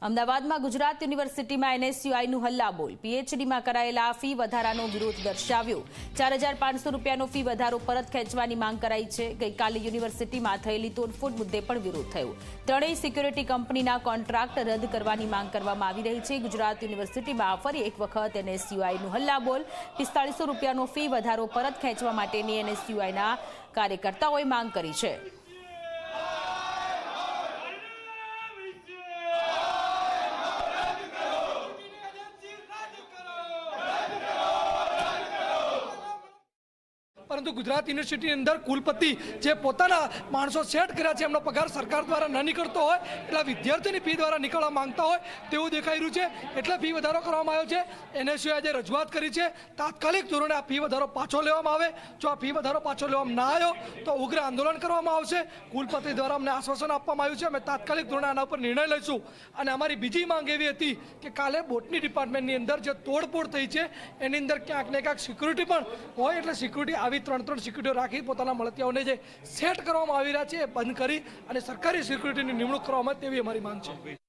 અમદાવાદમાં ગુજરાત યુનિવર્સિટીમાં એનએસયુઆઈનું હલ્લાબોલ. પીએચડીમાં કરાયેલા ફી વધારાનો વિરોધ દર્શાવ્યો. 4,500 રૂપિયાનો ફી વધારો પરત ખેંચવાની માંગ કરાઈ છે. ગઈકાલે યુનિવર્સિટીમાં થયેલી તોડફોડ મુદ્દે પણ વિરોધ થયો. ત્રણેય સિક્યુરિટી કંપનીના કોન્ટ્રાક્ટ રદ કરવાની માંગ કરવામાં આવી રહી છે. ગુજરાત યુનિવર્સિટીમાં ફરી એક વખત એનએસયુઆઈનું હલ્લાબોલ. 4500 રૂપિયાનો ફી વધારો પરત ખેંચવા માટેની એનએસયુઆઈના કાર્યકર્તાઓએ માંગ કરી છે. પરંતુ ગુજરાત યુનિવર્સિટીની અંદર કુલપતિ જે પોતાના માણસો સેટ કર્યા છે એમનો પગાર સરકાર દ્વારા ન નીકળતો હોય એટલે વિદ્યાર્થીની ફી દ્વારા નીકળવા માંગતા હોય તેવું દેખાઈ રહ્યું છે. એટલે ફી વધારો કરવામાં આવ્યો છે. એનએસયુએ આજે રજૂઆત કરી છે તાત્કાલિક ધોરણે આ ફી વધારો પાછો લેવામાં આવે. જો આ ફી વધારો પાછો લેવામાં ના આવ્યો તો ઉગ્ર આંદોલન કરવામાં આવશે. કુલપતિ દ્વારા અમને આશ્વાસન આપવામાં આવ્યું છે અમે તાત્કાલિક ધોરણે આના ઉપર નિર્ણય લઈશું. અને અમારી બીજી માંગ એવી હતી કે કાલે બોટની ડિપાર્ટમેન્ટની અંદર જે તોડફોડ થઈ છે એની અંદર ક્યાંક ને ક્યાંક સિક્યુરિટી પણ હોય એટલે સિક્યુરિટી આવી ત્રણ સિક્યુરિટીઓ રાખી પોતાના મળતિયાઓને જે સેટ કરવામાં આવી રહ્યા છે એ બંધ કરી અને સરકારી સિક્યુરિટીની નિમણૂક કરવામાં આવે તેવી અમારી માંગ છે.